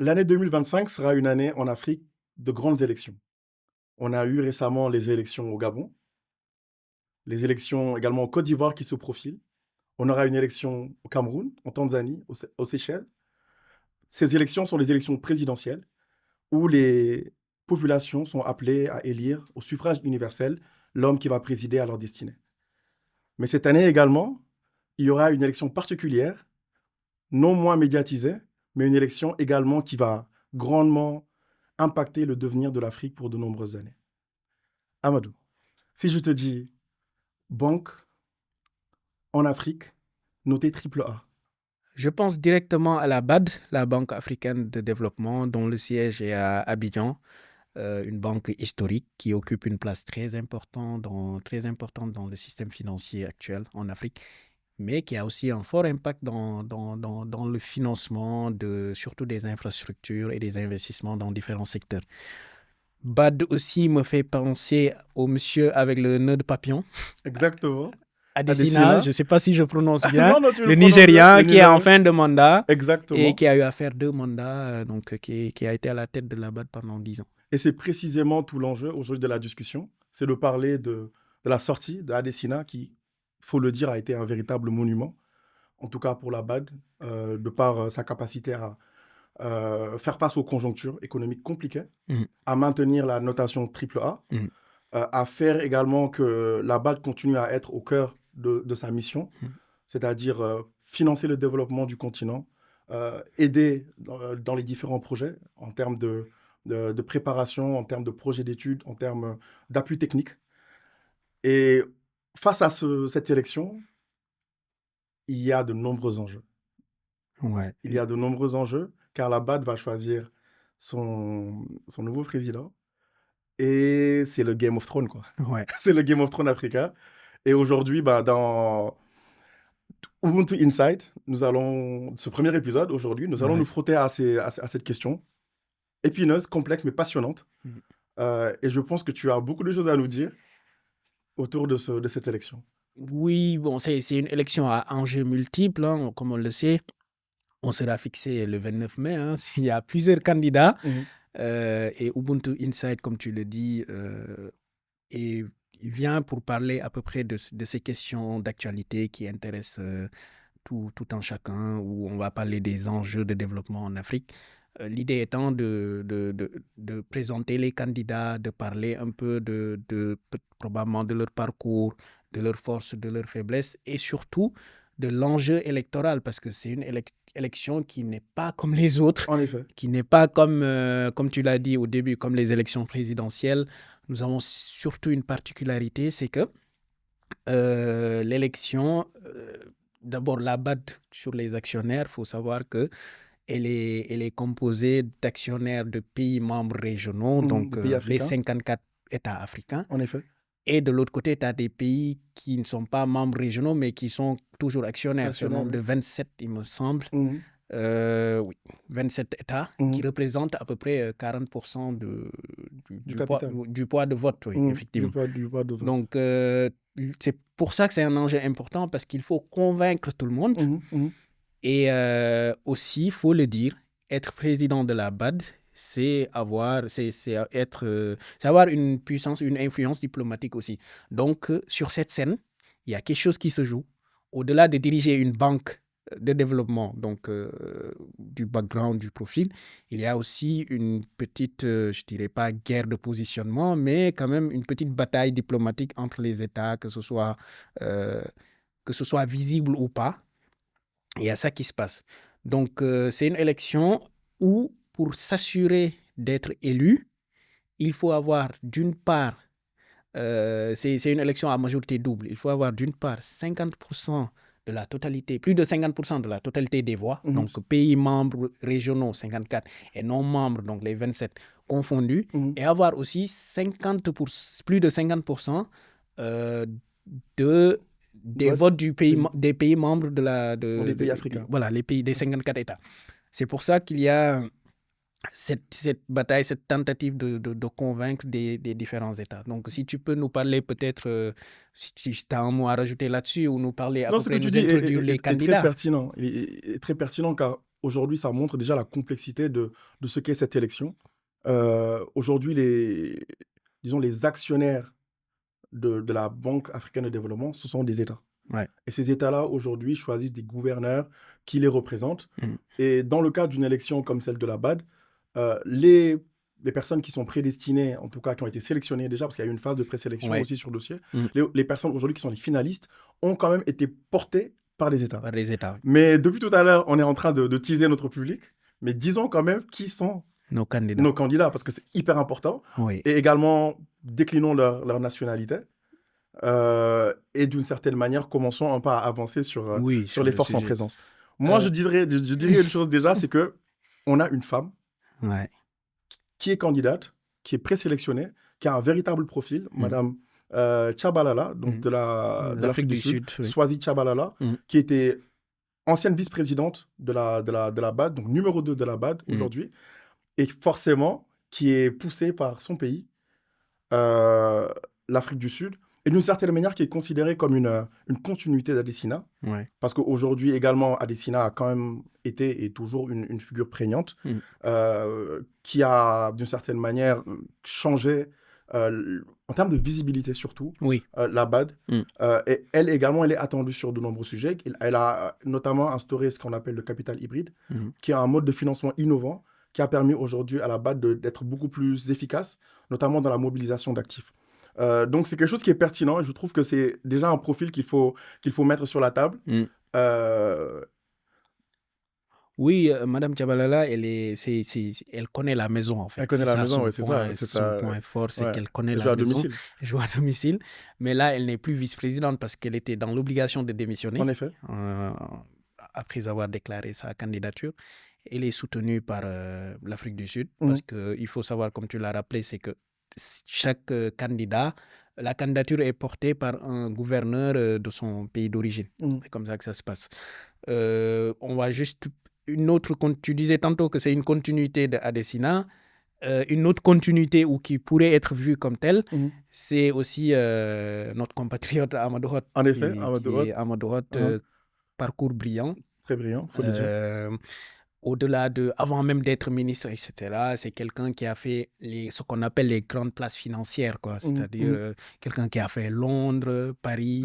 L'année 2025 sera une année en Afrique de grandes élections. On a eu récemment les élections au Gabon, les élections également en Côte d'Ivoire qui se profilent. On aura une élection au Cameroun, en Tanzanie, aux Seychelles. Ces élections sont les élections présidentielles où les populations sont appelées à élire au suffrage universel l'homme qui va présider à leur destinée. Mais cette année également, il y aura une élection particulière, non moins médiatisée, mais une élection également qui va grandement impacter le devenir de l'Afrique pour de nombreuses années. Amadou, si je te dis banque en Afrique, notée AAA. Je pense directement à la BAD, la Banque africaine de développement, dont le siège est à Abidjan, une banque historique qui occupe une place très importante dans le système financier actuel en Afrique, mais qui a aussi un fort impact dans le financement surtout des infrastructures et des investissements dans différents secteurs. BAD aussi me fait penser au monsieur avec le nœud de papillon. Exactement. Adesina, je ne sais pas si je prononce bien, Non, tu le prononces bien, Nigérian le qui est en Nigérian. fin de mandat et Exactement. qui a eu à faire 2 mandats, qui a été à la tête de la BAD pendant 10 ans. Et c'est précisément tout l'enjeu aujourd'hui de la discussion, c'est de parler de la sortie d'Adesina qui, il faut le dire, a été un véritable monument, en tout cas pour la BAD, de par sa capacité à faire face aux conjonctures économiques compliquées, à maintenir la notation AAA, à faire également que la BAD continue à être au cœur de sa mission, c'est-à-dire financer le développement du continent, aider dans les différents projets en termes de préparation, en termes de projets d'études, en termes d'appui technique. Et face à cette élection, il y a de nombreux enjeux. Ouais. Il y a de nombreux enjeux, car la BAD va choisir son nouveau président. Et c'est le Game of Thrones, quoi. Ouais. C'est le Game of Thrones africain. Et aujourd'hui, dans Ubuntu Insight, ce premier épisode, aujourd'hui, nous allons nous frotter à cette question épineuse, complexe, mais passionnante. Et je pense que tu as beaucoup de choses à nous dire autour de cette élection. Oui, bon, c'est une élection à enjeux multiples, hein, comme on le sait. On sera fixé le 29 mai. Hein, il y a plusieurs candidats. Et Ubuntu Insight, comme tu le dis, il vient pour parler à peu près de ces questions d'actualité qui intéressent tout un chacun, où on va parler des enjeux de développement en Afrique. L'idée étant de présenter les candidats, de parler un peu probablement de leur parcours, de leurs forces, de leurs faiblesses et surtout de l'enjeu électoral, parce que c'est une élection qui n'est pas comme les autres, En effet. qui n'est pas comme tu l'as dit au début, comme les élections présidentielles. Nous avons surtout une particularité, c'est que l'élection, d'abord la BAD sur les actionnaires, il faut savoir que elle est composée d'actionnaires de pays membres régionaux, donc les 54 États africains. En effet. Et de l'autre côté, tu as des pays qui ne sont pas membres régionaux, mais qui sont toujours actionnaires. C'est un nombre de 27, il me semble. Oui, 27 États qui représentent à peu près 40% du poids de vote, oui, effectivement. Du poids de vote. Donc, c'est pour ça que c'est un enjeu important, parce qu'il faut convaincre tout le monde. Et aussi, il faut le dire, être président de la BAD, c'est avoir une puissance, une influence diplomatique aussi. Donc, sur cette scène, il y a quelque chose qui se joue. Au-delà de diriger une banque de développement, donc du background, du profil, il y a aussi une petite, je dirais pas guerre de positionnement, mais quand même une petite bataille diplomatique entre les États, que ce soit visible ou pas. Il y a ça qui se passe. Donc, c'est une élection où, pour s'assurer d'être élu, il faut avoir d'une part, c'est une élection à majorité double, il faut avoir d'une part 50% de la totalité, plus de 50% de la totalité des voix, donc pays membres régionaux 54 et non membres, donc les 27 confondus, et avoir aussi plus de 50% des votes des pays membres des pays africains. Voilà, les pays des 54 États. C'est pour ça qu'il y a cette bataille, cette tentative de convaincre des différents États. Donc, si tu peux nous parler peut-être, si tu as un mot à rajouter là-dessus, ou nous parler à peu près, nous introduire les candidats. Il est très pertinent, car aujourd'hui, ça montre déjà la complexité de ce qu'est cette élection. Aujourd'hui, disons, les actionnaires de la Banque africaine de développement, ce sont des États. Ouais. Et ces États-là, aujourd'hui, choisissent des gouverneurs qui les représentent. Mm. Et dans le cas d'une élection comme celle de la BAD, les personnes qui sont prédestinées, en tout cas qui ont été sélectionnées déjà, parce qu'il y a eu une phase de présélection Ouais. aussi sur le dossier, Mm. les personnes aujourd'hui qui sont les finalistes ont quand même été portées par les États. Par les États. Mais depuis tout à l'heure, on est en train de teaser notre public, mais disons quand même qui sont Nos candidats. nos candidats, parce que c'est hyper important. Oui. Et également, déclinons leur nationalité. Et d'une certaine manière, commençons un peu à avancer sur Oui, les le forces en sujet. présence. Moi, je dirais une chose déjà, c'est que on a une femme Ouais. qui est candidate, qui est présélectionnée, qui a un véritable profil, Madame Tchabalala, donc de l'Afrique du Sud, oui. Swazi Tchabalala, qui était ancienne vice-présidente de la BAD, donc numéro 2 de la BAD aujourd'hui, et forcément qui est poussée par son pays, l'Afrique du Sud, et d'une certaine manière qui est considérée comme une continuité d'Adesina, parce qu'aujourd'hui également Adesina a quand même été et toujours une figure prégnante, qui a d'une certaine manière changé en termes de visibilité surtout, la BAD. Et elle également, elle est attendue sur de nombreux sujets. Elle a notamment instauré ce qu'on appelle le capital hybride, qui est un mode de financement innovant qui a permis aujourd'hui à la BAD d'être beaucoup plus efficace, notamment dans la mobilisation d'actifs. Donc, c'est quelque chose qui est pertinent et je trouve que c'est déjà un profil qu'il faut mettre sur la table. Oui, Madame Tchabalala, elle connaît la maison, en fait. Elle connaît la maison, oui, c'est ça. Son point fort, c'est qu'elle connaît la joue à maison. domicile. Elle joue à domicile. Mais là, elle n'est plus vice-présidente parce qu'elle était dans l'obligation de démissionner. En effet. Après avoir déclaré sa candidature. Elle est soutenue par l'Afrique du Sud parce qu'il faut savoir, comme tu l'as rappelé, c'est que chaque candidat, la candidature est portée par un gouverneur de son pays d'origine. C'est comme ça que ça se passe. On va juste... tu disais tantôt que c'est une continuité de Adesina. Une autre continuité ou qui pourrait être vue comme telle, c'est aussi notre compatriote Amadou Hott. En effet, Amadou Hott, parcours brillant. Très brillant, il faut le dire. Au-delà avant même d'être ministre, etc., c'est quelqu'un qui a fait ce qu'on appelle les grandes places financières, quoi. C'est-à-dire quelqu'un qui a fait Londres, Paris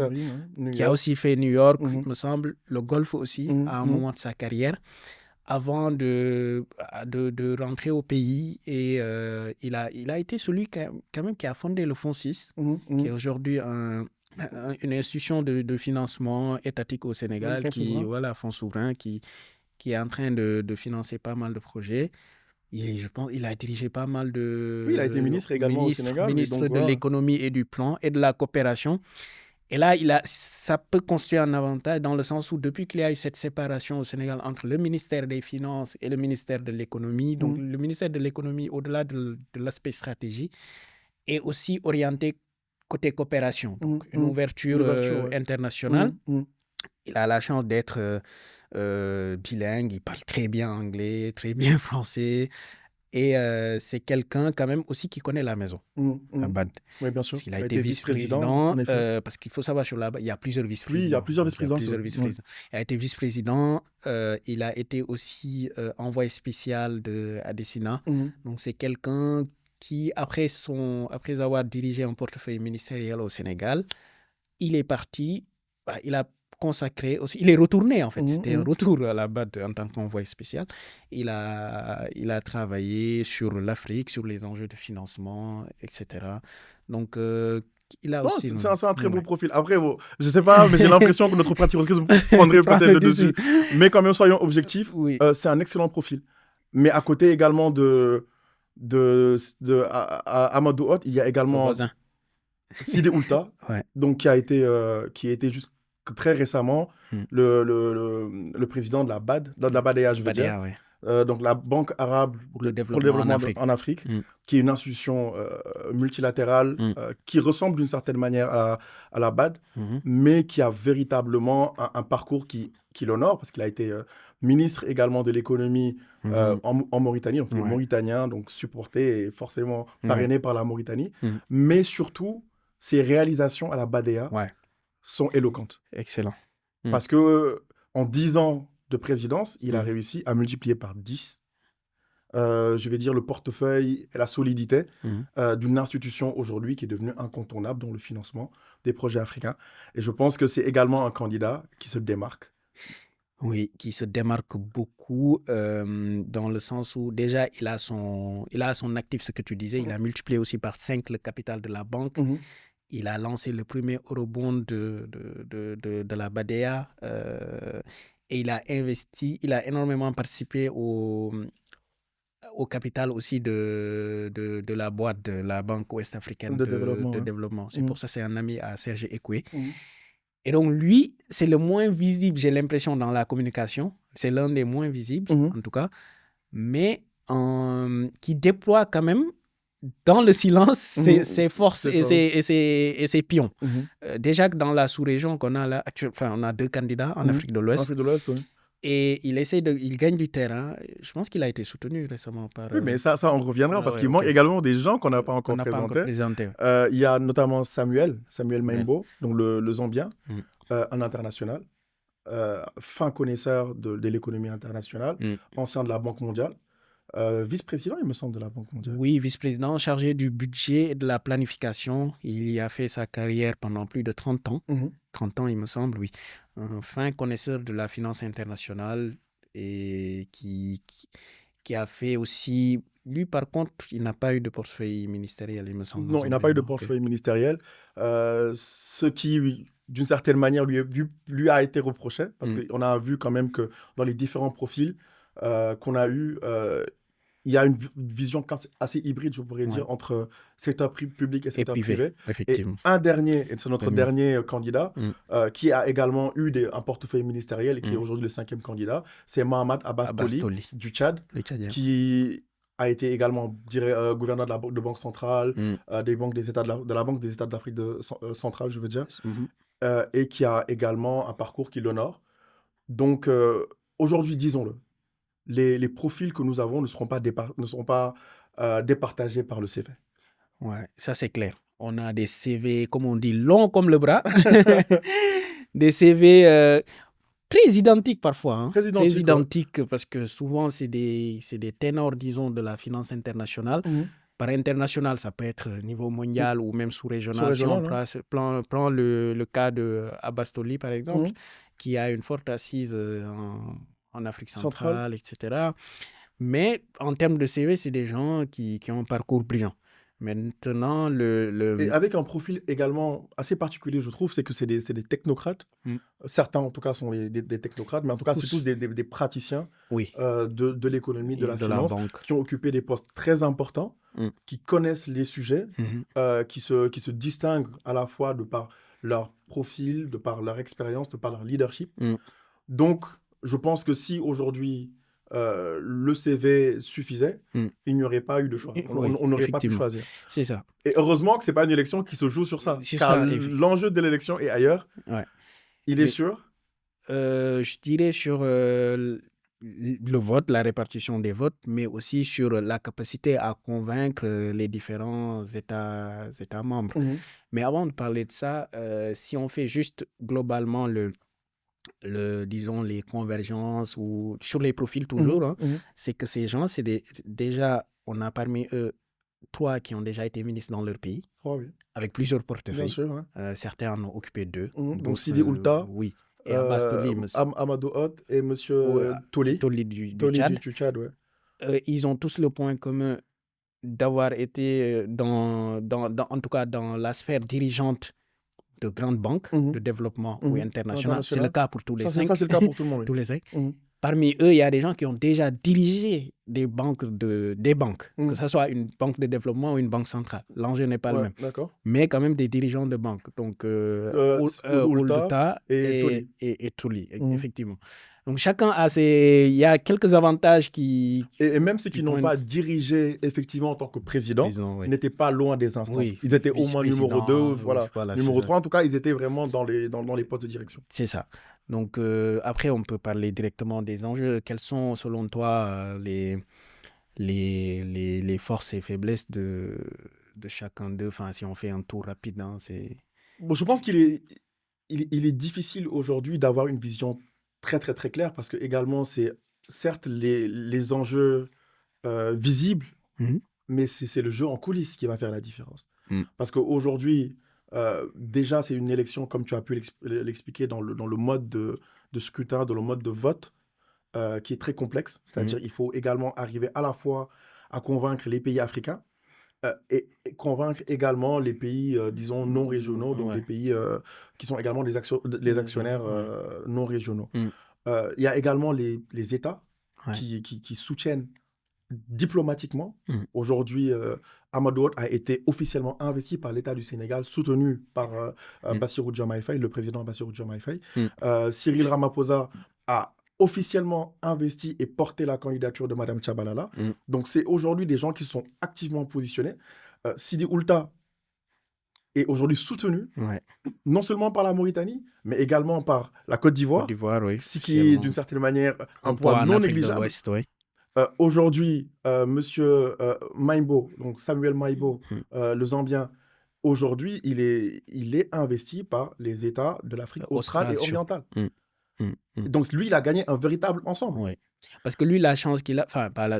qui a aussi fait New York, il me semble, le Golfe aussi, à un moment de sa carrière, avant de rentrer au pays. Et il a été celui quand même qui a fondé le Fonds 6, qui est aujourd'hui une institution de financement étatique au Sénégal, Fonds souverain, qui est en train de financer pas mal de projets. Je pense qu'il a dirigé pas mal de... Oui, il a été ministre également au Sénégal. Ministre de l'économie et du plan et de la coopération. Et là, ça peut constituer un avantage dans le sens où depuis qu'il y a eu cette séparation au Sénégal entre le ministère des Finances et le ministère de l'économie, donc le ministère de l'économie, au-delà de l'aspect stratégie, est aussi orienté côté coopération, donc une ouverture internationale. Il a la chance d'être bilingue, il parle très bien anglais, très bien français. Et c'est quelqu'un quand même aussi qui connaît la maison, la BAD. Oui, bien sûr. Parce qu'il a été vice-président, parce qu'il faut savoir sur la BAD, il y a plusieurs vice-présidents. Oui, il y a plusieurs vice-présidents. Il a été vice-président, il a été aussi envoyé spécial d'Adesina. Donc c'est quelqu'un qui, après avoir dirigé un portefeuille ministériel au Sénégal, il est parti, il a consacré aussi, il est retourné en fait, c'était un retour à la BAD en tant qu'envoyé spécial. Il a travaillé sur l'Afrique, sur les enjeux de financement, etc. Donc il a aussi... C'est un très beau profil. Après, je ne sais pas, mais j'ai l'impression que notre patriotisme prendrait peut-être le dessus. Mais quand même, soyons objectifs, c'est un excellent profil. Mais à côté également de Amadou Hott, il y a également Sidi Oulta, donc qui a été juste très récemment le président de la BAD, de la BADEA, je veux dire. Donc la Banque arabe pour le développement en Afrique, qui est une institution multilatérale qui ressemble d'une certaine manière à la BAD, mais qui a véritablement un parcours qui l'honore, parce qu'il a été ministre également de l'économie en Mauritanie, donc il est mauritanien, donc supporté et forcément parrainé par la Mauritanie, mais surtout ses réalisations à la BADEA sont éloquentes. Excellent. Parce que en 10 ans de présidence, il a réussi à multiplier par 10, je vais dire, le portefeuille et la solidité d'une institution aujourd'hui qui est devenue incontournable dans le financement des projets africains. Et je pense que c'est également un candidat qui se démarque. Oui, qui se démarque beaucoup dans le sens où déjà il a son actif, ce que tu disais, il a multiplié aussi par 5 le capital de la banque. Il a lancé le premier eurobond de la BADEA et il a investi, il a énormément participé au capital aussi de la boîte de la Banque ouest-africaine De de développement, ouais. développement. C'est pour ça que c'est un ami à Serge Ekwe. Et donc, lui, c'est le moins visible, j'ai l'impression, dans la communication. C'est l'un des moins visibles, en tout cas. Mais qui déploie quand même, dans le silence, ses forces et ses pions. Déjà que dans la sous-région qu'on a là, on a 2 candidats en Afrique de l'Ouest. Afrique de l'Ouest, oui. Et il gagne du terrain. Je pense qu'il a été soutenu récemment par... Oui, mais ça on reviendra parce qu'il manque également des gens qu'on n'a pas encore présentés. Il y a notamment Samuel Maimbo, donc le Zambien, un international, fin connaisseur de l'économie internationale, ancien de la Banque mondiale, vice-président, il me semble, de la Banque mondiale. Oui, vice-président chargé du budget et de la planification. Il y a fait sa carrière pendant plus de 30 ans. 30 ans, il me semble, oui. Un fin connaisseur de la finance internationale et qui a fait aussi... Lui, par contre, il n'a pas eu de portefeuille ministériel, il me semble. Non, il n'a pas eu de portefeuille ministériel. Ce qui, d'une certaine manière, lui a été reproché, parce qu'on a vu quand même que dans les différents profils qu'on a eus, il y a une vision assez hybride, je pourrais dire, entre secteur public et secteur privé. Effectivement. Et un dernier, et c'est notre dernier candidat, qui a également eu un portefeuille ministériel et qui est aujourd'hui le 5e candidat, c'est Mohamed Abbas Toli du Tchad, qui a été également gouverneur de Banque centrale, de la Banque des États d'Afrique centrale, je veux dire, et qui a également un parcours qui l'honore. Donc, aujourd'hui, disons-le, les profils que nous avons ne seront pas départagés par le CV. Ouais, ça c'est clair. On a des CV, comme on dit, longs comme le bras. Des CV très identiques parfois. Hein. Très identiques parce que souvent c'est des ténors, disons, de la finance internationale. Par international, ça peut être niveau mondial ou même sous-régional. Si on prend le cas de Abbas Toli, par exemple, qui a une forte assise en Afrique centrale, etc. Mais en termes de CV, c'est des gens qui ont un parcours brillant. Maintenant, Et avec un profil également assez particulier, je trouve, c'est que c'est des technocrates. Certains, en tout cas, sont des technocrates, mais en tout cas, c'est tous des praticiens de l'économie, de la finance, qui ont occupé des postes très importants, qui connaissent les sujets, qui se distinguent à la fois de par leur profil, de par leur expérience, de par leur leadership. Donc, je pense que si aujourd'hui le CV suffisait, il n'y aurait pas eu de choix. On n'aurait pas pu choisir. C'est ça. Et heureusement que ce n'est pas une élection qui se joue sur ça. Car l'enjeu de l'élection est ailleurs. Il est sur je dirais sur le vote, la répartition des votes, mais aussi sur la capacité à convaincre les différents États membres. Mais avant de parler de ça, si on fait juste globalement disons, les convergences ou sur les profils toujours, c'est que ces gens, déjà, on a parmi eux 3 qui ont déjà été ministres dans leur pays, avec plusieurs portefeuilles. Bien sûr, certains en ont occupé 2. Donc Sidi Oulta, oui. Et Abbas Toli, Amadou Hott et M. Toli du Tchad. Ils ont tous le point commun d'avoir été en tout cas dans la sphère dirigeante de grandes banques de développement ou internationales. C'est le cas pour tous les 5. Ça, c'est le cas pour tout le monde. Tous les 5. Parmi eux, il y a des gens qui ont déjà dirigé des banques, que ce soit une banque de développement ou une banque centrale. L'enjeu n'est pas le même. Mais quand même des dirigeants de banques. Donc, Oulta et Toli, effectivement. Donc, chacun a il y a quelques avantages qui... Et même ceux qui n'ont pas dirigé effectivement en tant que président, n'étaient pas loin des instances. Ils étaient au moins numéro 2, numéro 3. En tout cas, ils étaient vraiment dans les postes de direction. C'est ça. Donc, après, on peut parler directement des enjeux. Quels sont, selon toi, les forces et faiblesses de chacun d'eux? Enfin, si on fait un tour rapide, je pense qu'il est difficile aujourd'hui d'avoir une vision très, très, très clair parce que également, c'est certes les enjeux visibles, Mhm. mais c'est le jeu en coulisses qui va faire la différence. Mm. Parce qu'aujourd'hui, déjà, c'est une élection, comme tu as pu l'expliquer, dans le mode de scrutin, dans le mode de vote, qui est très complexe. C'est-à-dire il faut également arriver à la fois à convaincre les pays africains et convaincre également les pays, disons, non régionaux, donc Ouais. des pays qui sont également les actionnaires Ouais. non régionaux. Mm. Il y a également les États Ouais. qui soutiennent diplomatiquement. Mm. Aujourd'hui, Amadou Hott a été officiellement investi par l'État du Sénégal, soutenu par Bassirou Diomaye Faye, le président Bassirou Diomaye Faye. Mm. Cyril Ramaphosa a officiellement investi et porté la candidature de Mme Tchabalala. Mm. Donc, c'est aujourd'hui des gens qui sont activement positionnés. Sidi Oulta est aujourd'hui soutenu, Ouais. non seulement par la Mauritanie, mais également par la Côte Côte d'Ivoire, d'Ivoire, oui, ce qui est d'une officiellement. certaine manière un Un poids poids en non Afrique de négligeable. l'Ouest, oui. Aujourd'hui, Monsieur Maïbo, donc Samuel Maïbo, le Zambien, aujourd'hui, il est investi par les États de l'Afrique australe et Austral, orientale. Mm. Mm. Mm. Donc, lui, il a gagné un véritable ensemble. Oui. Parce que lui, la chance qu'il a, enfin, pas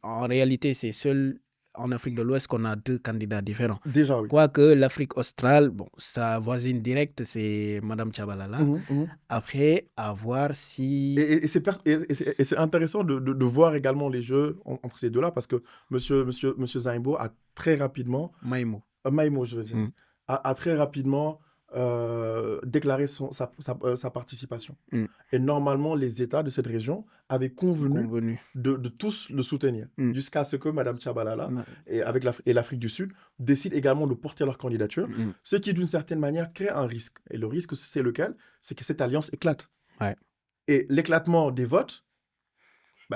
en réalité, c'est seul en Afrique de l'Ouest qu'on a 2 candidats différents. Déjà, oui. Quoique l'Afrique australe, bon, sa voisine directe, c'est Mme Tchabalala. Après, à voir si... Et c'est intéressant de voir également les jeux entre ces deux-là, parce que Monsieur Zaimbo a très rapidement, Maïmo, je veux dire, a très rapidement déclaré sa participation. Et normalement, les États de cette région avaient convenu de tous le soutenir, jusqu'à ce que Mme Tchabalala et l'Afrique du Sud décident également de porter leur candidature, ce qui, d'une certaine manière, crée un risque. Et le risque, c'est lequel? C'est que cette alliance éclate. Ouais. Et l'éclatement des votes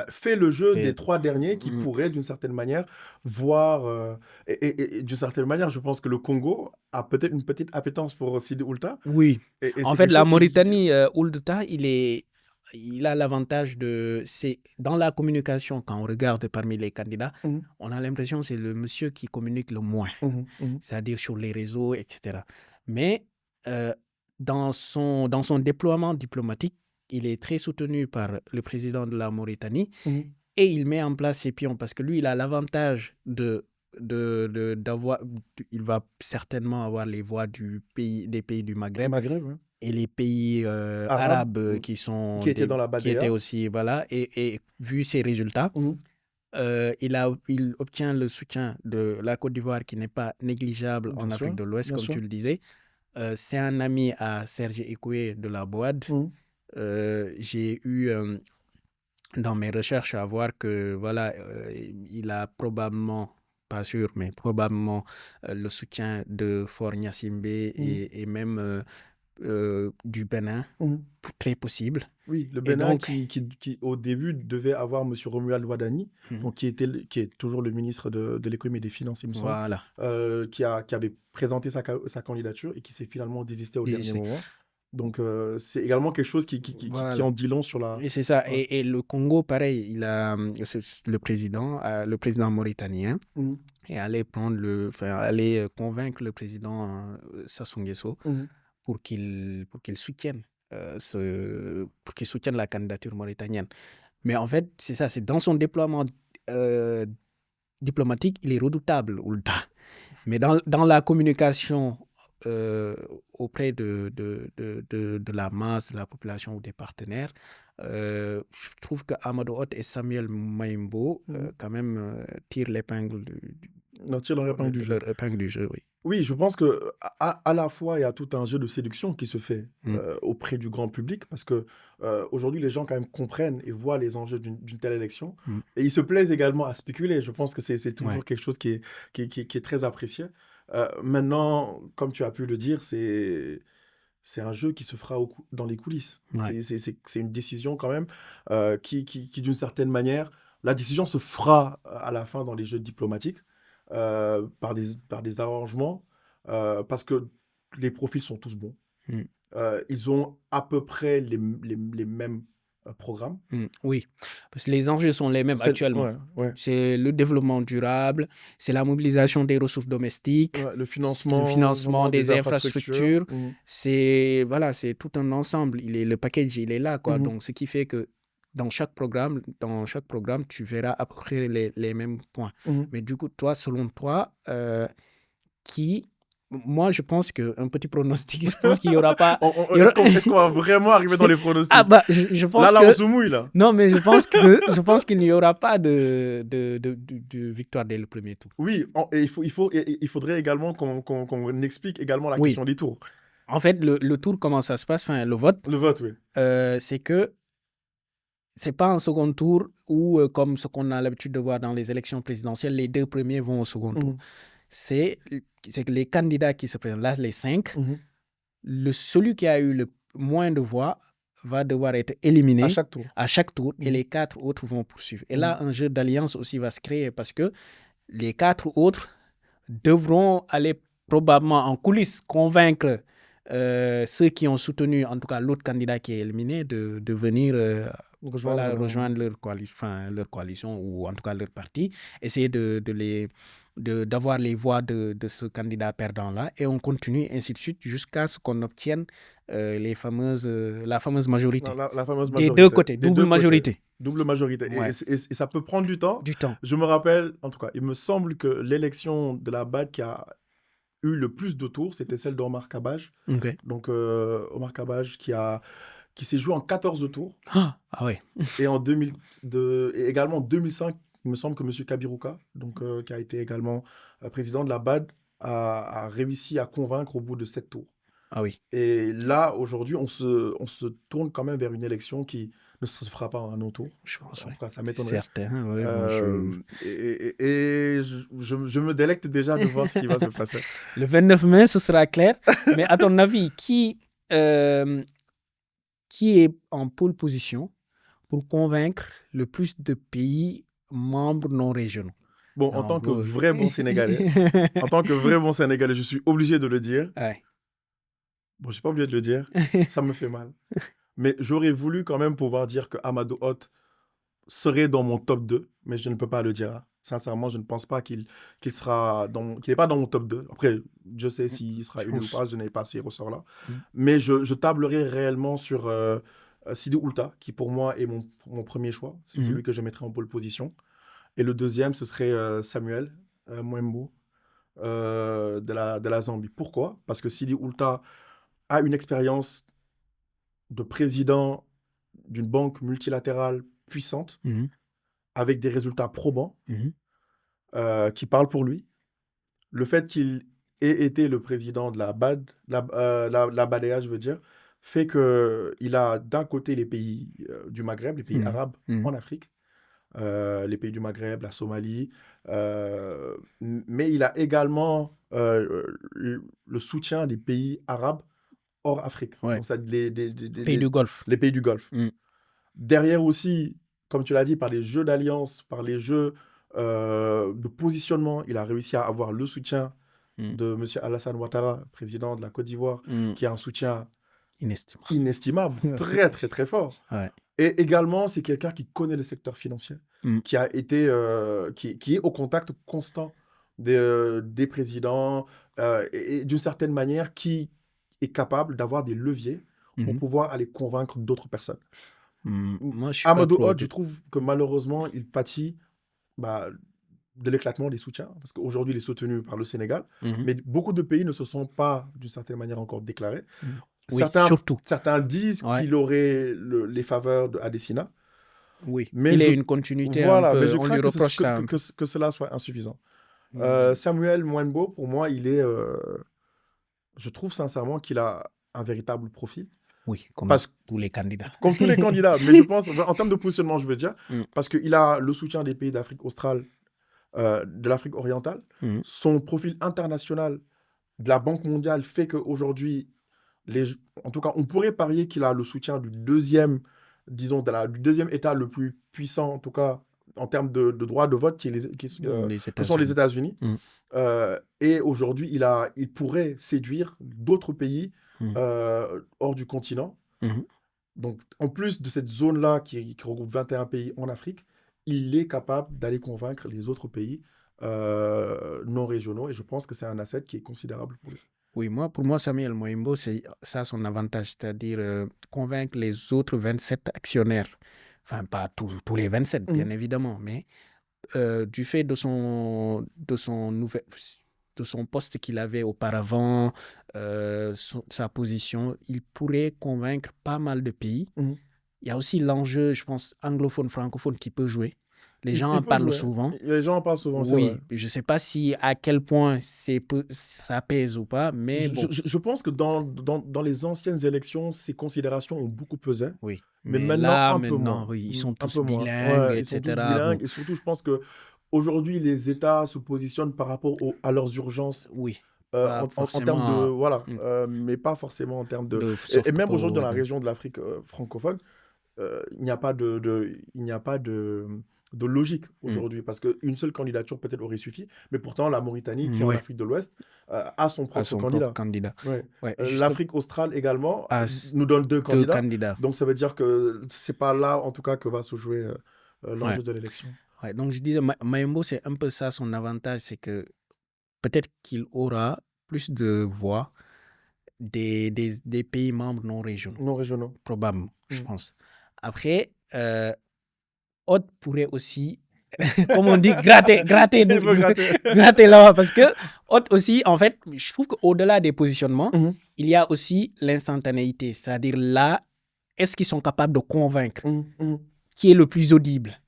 fait le jeu des 3 derniers qui pourraient, d'une certaine manière, voir... et d'une certaine manière, je pense que le Congo a peut-être une petite appétence pour Sidi Oulta. Oui. Et en fait, la Mauritanie, Oulta, il a l'avantage de... Dans la communication, quand on regarde parmi les candidats, on a l'impression que c'est le monsieur qui communique le moins. C'est-à-dire sur les réseaux, etc. Mais dans son déploiement diplomatique, il est très soutenu par le président de la Mauritanie et il met en place ses pions parce que lui, il a l'avantage d'avoir... Il va certainement avoir les voix des pays du Maghreb. Et les pays arabes qui étaient dans la BADEA. Qui étaient aussi, voilà, et vu ses résultats, il obtient le soutien de la Côte d'Ivoire qui n'est pas négligeable en Afrique de l'Ouest, comme tu le disais. C'est un ami à Serge Ekoué de la BOAD. J'ai eu dans mes recherches à voir que voilà, il a probablement, pas sûr, mais probablement le soutien de Faure Gnassingbé et même du Bénin, très possible. Oui, le Bénin donc, qui au début devait avoir M. Romuald Wadani, donc qui est toujours le ministre de l'économie et des finances, il me semble, qui avait présenté sa candidature et qui s'est finalement désisté au dernier moment. Donc, c'est également quelque chose qui en dit long sur la... Et c'est ça. Et le Congo, pareil, il a le président mauritanien est allé aller convaincre le président Sassou Nguesso pour qu'il soutienne la candidature mauritanienne. Mais en fait, c'est ça, c'est dans son déploiement diplomatique, il est redoutable, Oulta. Mais dans la communication auprès de la masse, de la population ou des partenaires, je trouve que Amadou Hott et Samuel Maïmbo quand même tirent l'épingle leur épingle du jeu, oui. Oui, je pense que à la fois, il y a tout un jeu de séduction qui se fait auprès du grand public, parce que aujourd'hui, les gens quand même comprennent et voient les enjeux d'une telle élection, et ils se plaisent également à spéculer. Je pense que c'est toujours quelque chose qui est très apprécié. Maintenant, comme tu as pu le dire, c'est un jeu qui se fera dans les coulisses. C'est une décision quand même qui d'une certaine manière, la décision se fera à la fin dans les jeux diplomatiques. Par des arrangements, parce que les profils sont tous bons. Ils ont à peu près les mêmes programme. Oui, parce que les enjeux sont les mêmes actuellement. Ouais. C'est le développement durable, c'est la mobilisation des ressources domestiques, Ouais, le c'est le financement financement vraiment des des infrastructures. infrastructures. C'est voilà, c'est tout un ensemble. Le package, il est là, quoi. Donc, ce qui fait que dans chaque programme, tu verras à peu près les mêmes points. Mais du coup, toi, selon toi, moi, je pense un petit pronostic, je pense qu'il n'y aura pas. Est-ce qu'on va vraiment arriver dans les pronostics? Ah bah, je pense là, que... on se mouille, là. Non, mais je pense qu'il n'y aura pas de victoire dès le premier tour. Oui, et il faudrait également qu'on explique également la Oui. question des tours. En fait, le tour, comment ça se passe, enfin, le vote, Le vote, oui. c'est que c'est pas un second tour où, comme ce qu'on a l'habitude de voir dans les élections présidentielles, les 2 premiers vont au second tour. C'est que les candidats qui se présentent, là, les 5, celui qui a eu le moins de voix va devoir être éliminé à chaque tour et les 4 autres vont poursuivre. Et là, un jeu d'alliance aussi va se créer parce que les 4 autres devront aller probablement en coulisses convaincre ceux qui ont soutenu, en tout cas l'autre candidat qui est éliminé, de venir rejoindre leur coalition ou en tout cas leur parti, essayer d'avoir les voix de ce candidat perdant-là, et on continue ainsi de suite jusqu'à ce qu'on obtienne la fameuse majorité. La fameuse des majorité. deux côtés, double majorité. Double majorité. Ouais. Et ça peut prendre du temps. Je me rappelle, en tout cas, il me semble que l'élection de la BAD qui a eu le plus de tours, c'était celle d'Omar Kabaj. Okay. Donc, Omar Kabaj qui s'est joué en 14 tours. Ah ouais. Et et également en 2005, il me semble que M. Kabirouka, donc, qui a été également président de la BAD, a réussi à convaincre au bout de 7 tours. Ah oui. Et là, aujourd'hui, on se tourne quand même vers une élection qui ne se fera pas en un autre tour. Je pense, en tout cas, ça m'étonnerait. Certain, ouais, et je me délecte déjà de voir ce qui va se passer. Le 29 mai, ce sera clair. Mais à ton avis, qui est en pole position pour convaincre le plus de pays membres non régionaux? Bon, en tant que vrai bon Sénégalais, je suis obligé de le dire. Ouais. Bon, je suis pas obligé de le dire. Ça me fait mal. Mais j'aurais voulu quand même pouvoir dire que Amadou Hott serait dans mon top 2, mais je ne peux pas le dire. Sincèrement, je ne pense pas qu'il n'est pas dans mon top 2. Après, je sais s'il sera élu ou pas, je n'ai pas ces ressorts-là. Mais je tablerai réellement sur Sidi Oulta, qui pour moi est mon premier choix. C'est celui que je mettrai en pole position. Et le deuxième, ce serait Samuel Mwembo de la Zambie. Pourquoi? Parce que Sidi Oulta a une expérience de président d'une banque multilatérale puissante, avec des résultats probants, qui parlent pour lui. Le fait qu'il ait été le président de la BAD, la BADEA, je veux dire, fait qu'il a d'un côté les pays du Maghreb, les pays arabes en Afrique, les pays du Maghreb, la Somalie, mais il a également le soutien des pays arabes hors Afrique. Ouais. Donc, ça, les pays du Golfe. Les pays du Golfe. Derrière aussi, comme tu l'as dit, par les jeux d'alliance, par les jeux de positionnement, il a réussi à avoir le soutien de M. Alassane Ouattara, président de la Côte d'Ivoire, qui a un soutien inestimable, très, très, très fort. Ouais. Et également, c'est quelqu'un qui connaît le secteur financier, qui a été, qui est au contact constant des présidents et d'une certaine manière, qui est capable d'avoir des leviers pour pouvoir aller convaincre d'autres personnes. Moi, je suis Amadou Hott, je trouve que malheureusement, il pâtit de l'éclatement des soutiens, parce qu'aujourd'hui, il est soutenu par le Sénégal, mais beaucoup de pays ne se sont pas, d'une certaine manière, encore déclarés. Oui, surtout. Certains disent qu'il aurait les faveurs d'Adesina. Oui, mais il a une continuité voilà, un peu, mais je on crains lui reproche ça. que cela soit insuffisant. Samuel Mwembo, pour moi, je trouve sincèrement qu'il a un véritable profil. Oui, comme tous les candidats. Comme tous les candidats, mais je pense, en termes de positionnement, je veux dire, parce qu'il a le soutien des pays d'Afrique australe, de l'Afrique orientale. Son profil international de la Banque mondiale fait qu'aujourd'hui, en tout cas, on pourrait parier qu'il a le soutien du deuxième État le plus puissant, en tout cas, en termes de droit de vote, ce sont les États-Unis. Et aujourd'hui, il pourrait séduire d'autres pays hors du continent Donc, en plus de cette zone-là qui regroupe 21 pays en Afrique, il est capable d'aller convaincre les autres pays non régionaux. Et je pense que c'est un asset qui est considérable pour lui. Oui, pour moi, Samuel Moimbo, c'est ça son avantage, c'est-à-dire convaincre les autres 27 actionnaires. Enfin, pas tous les 27, bien évidemment, mais du fait de son poste qu'il avait auparavant, sa position, il pourrait convaincre pas mal de pays. Il y a aussi l'enjeu, je pense, anglophone, francophone qui peut jouer. Les gens en peut parlent jouer. souvent. Les gens en parlent souvent, c'est vrai. Oui, je ne sais pas à quel point ça pèse ou pas, mais bon. Je pense que dans les anciennes élections, ces considérations ont beaucoup pesé. Oui, Mais là, un peu moins. oui, ils sont Un tous peu moins. bilingues, Ouais, ils sont tous etc. bilingues. Bon, Et surtout, je pense que aujourd'hui, les États se positionnent par rapport à leurs urgences oui, en pas termes de. forcément Voilà. Mais pas forcément en termes de. de Et soft même aujourd'hui, dans la power. région de l'Afrique francophone, il n'y a pas il n'y a pas de logique aujourd'hui parce qu'une seule candidature peut-être aurait suffi. Mais pourtant, la Mauritanie, qui est en Oui, Afrique de l'Ouest, a son à propre son propre candidat. candidat. Ouais. Ouais, L'Afrique australe également à nous donne deux deux candidats. candidats. Donc ça veut dire que c'est pas là, en tout cas, que va se jouer Ouais, l'enjeu de l'élection. ouais. Donc je disais, Mayembo, c'est un peu ça son avantage, c'est que peut-être qu'il aura plus de voix des pays membres non régionaux. Non régionaux. Probablement, je pense. Après, Hott pourrait aussi, comme on dit, gratter là-bas. Parce que Hott aussi, en fait, je trouve qu'au-delà des positionnements, il y a aussi l'instantanéité. C'est-à-dire là, est-ce qu'ils sont capables de convaincre qui est le plus audible,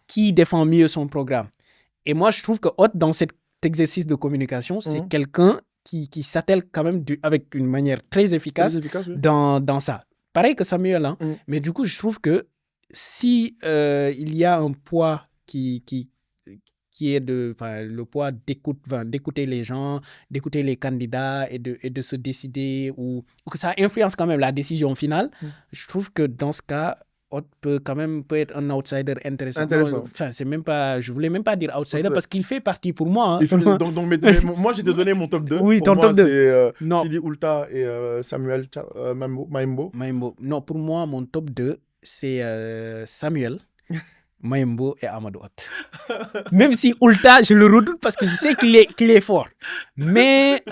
qui défend mieux son programme. Et moi, je trouve que Hott, dans cet exercice de communication, c'est quelqu'un qui s'attelle quand même avec une manière très efficace, oui. dans ça. Pareil que Samuel, hein. Mais du coup, je trouve que si il y a un poids qui est le poids d'écouter les gens, d'écouter les candidats et de se décider ou que ça influence quand même la décision finale, je trouve que dans ce cas, Hott peut être un outsider intéressant. Enfin, c'est même pas, je voulais même pas dire outsider parce qu'il fait partie pour moi. Hein. Moi, j'ai te donné mon top 2. Oui, pour ton moi, top 2. c'est Sidi Oulta et Samuel Maimbo. Non, pour moi, mon top 2, c'est Samuel, Maimbo et Amadou Hott. Même si Oulta, je le redoute parce que je sais qu'il est fort. Mais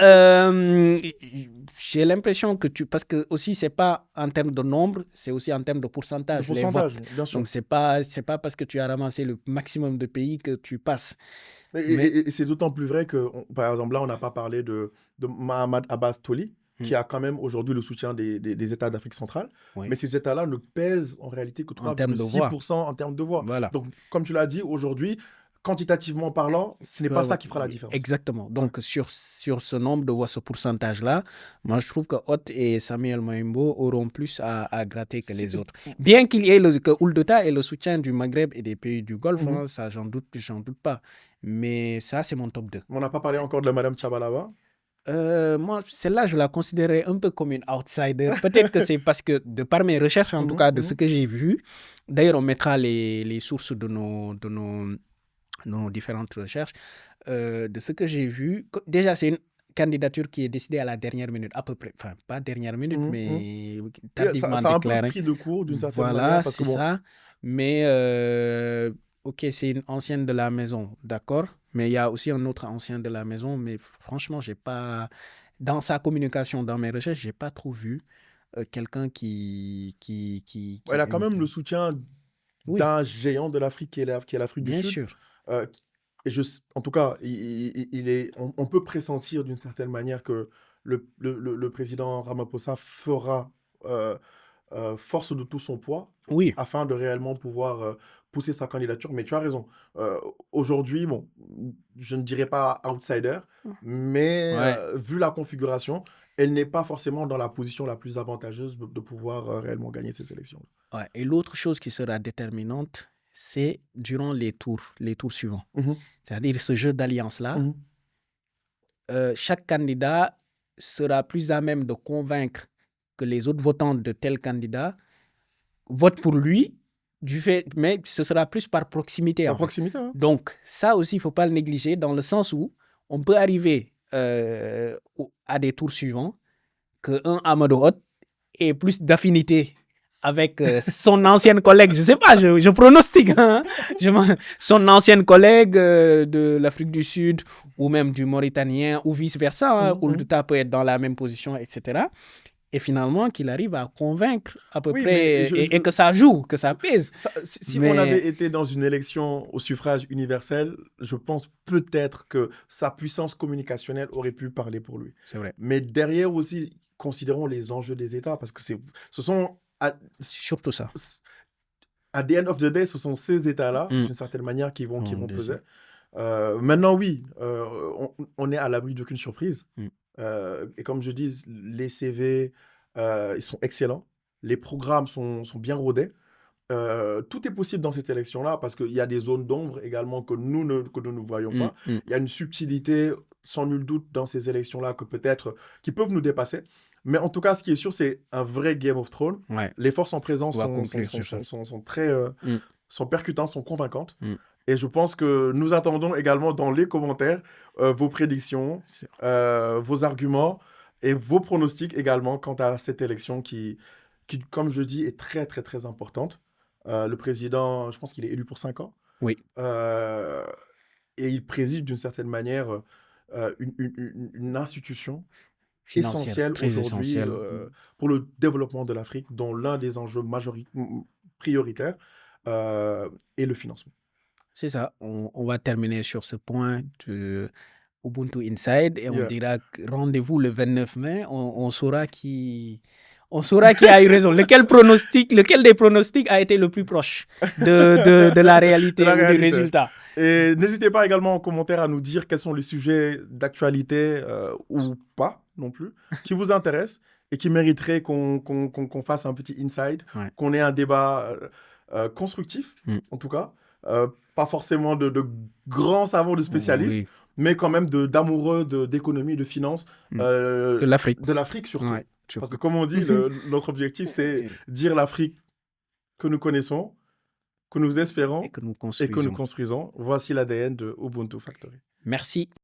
j'ai l'impression que parce que aussi, c'est pas en termes de nombre, c'est aussi en termes de pourcentage. Bien sûr. Donc, c'est pas parce que tu as ramassé le maximum de pays que tu passes. Et c'est d'autant plus vrai que, par exemple, là, on n'a pas parlé de Mahamad Abbas Toli, qui a quand même aujourd'hui le soutien des États d'Afrique centrale. Oui. Mais ces États-là ne pèsent en réalité que 3,6% en termes de voix. Voilà. Donc, comme tu l'as dit, aujourd'hui, quantitativement parlant, ce n'est pas ça qui fera la différence. Exactement. Donc, sur ce nombre de voix, ce pourcentage-là, moi, je trouve que Hott et Samuel Maimbo auront plus à gratter que les autres. Bien qu'il y ait que Oulta ait le soutien du Maghreb et des pays du Golfe, hein, ça, j'en doute pas. Mais ça, c'est mon top 2. On n'a pas parlé encore de Madame Tchabalaba. Moi, celle-là, je la considérais un peu comme une outsider. Peut-être que c'est parce que, de par mes recherches, en tout cas, de ce que j'ai vu, d'ailleurs, on mettra les sources de nos différentes recherches. De ce que j'ai vu, déjà, c'est une candidature qui est décidée à la dernière minute, à peu près. Enfin, pas dernière minute, mais tardivement ça a déclarée. un peu pris de court d'une certaine manière. Voilà, c'est ça. Mais, ok, c'est une ancienne de la maison, d'accord. Mais il y a aussi un autre ancien de la maison. Mais franchement, j'ai pas... Dans sa communication, dans mes recherches, j'ai pas trop vu quelqu'un qui Elle a quand même le soutien d'un géant de l'Afrique qui est l'Afrique du Sud. Bien sûr. Et en tout cas, on peut pressentir d'une certaine manière que le président Ramaphosa fera force de tout son poids afin de réellement pouvoir pousser sa candidature. Mais tu as raison. Aujourd'hui, bon, je ne dirais pas outsider, mais vu la configuration, elle n'est pas forcément dans la position la plus avantageuse de pouvoir réellement gagner ces élections. Ouais. Et l'autre chose qui sera déterminante, c'est durant les tours suivants. C'est-à-dire ce jeu d'alliance-là, chaque candidat sera plus à même de convaincre que les autres votants de tel candidat votent pour lui, mais ce sera plus par proximité. Donc, ça aussi, il ne faut pas le négliger, dans le sens où on peut arriver à des tours suivants qu'un Amadou Hott ait plus d'affinité avec son ancienne collègue, je ne sais pas, je pronostique, hein, son ancienne collègue de l'Afrique du Sud ou même du Mauritanien ou vice-versa, hein, Ould Tah peut être dans la même position, etc. Et finalement, qu'il arrive à convaincre à peu Oui, près et que ça joue, que ça pèse. Si on avait été dans une élection au suffrage universel, je pense peut-être que sa puissance communicationnelle aurait pu parler pour lui. C'est vrai. Mais derrière aussi, considérons les enjeux des États, parce que ce sont... Surtout ça. À the end of the day, ce sont ces États-là, d'une certaine manière, qui vont peser. Maintenant, oui, on est à l'abri d'aucune surprise. Et comme je dis, les CV, ils sont excellents. Les programmes sont bien rodés. Tout est possible dans cette élection-là parce qu'il y a des zones d'ombre également que nous ne voyons pas. Il y a une subtilité, sans nul doute, dans ces élections-là qui peuvent nous dépasser. Mais en tout cas, ce qui est sûr, c'est un vrai Game of Thrones. Ouais. Les forces en présence sont percutantes, sont convaincantes. Et je pense que nous attendons également dans les commentaires vos prédictions, vos arguments et vos pronostics également quant à cette élection qui, comme je dis, est très, très, très importante. Le président, je pense qu'il est élu pour 5 ans. Oui. Et il préside d'une certaine manière une institution essentielle aujourd'hui pour le développement de l'Afrique, dont l'un des enjeux prioritaires est le financement. C'est ça. On va terminer sur ce point de Ubuntu Inside et on dira rendez-vous le 29 mai. On saura qui a eu raison. Lequel des pronostics a été le plus proche de la réalité ou du résultat. Et n'hésitez pas également en commentaire à nous dire quels sont les sujets d'actualité ou pas non plus, qui vous intéressent et qui mériteraient qu'on fasse un petit inside, qu'on ait un débat constructif, en tout cas. Pas forcément de grands savants, de spécialistes, mais quand même d'amoureux d'économie, de finance, de l'Afrique. De l'Afrique surtout. Parce que comme on dit, notre objectif, c'est dire l'Afrique que nous connaissons, que nous espérons et que nous construisons. Voici l'ADN de Ubuntu Factory. Merci.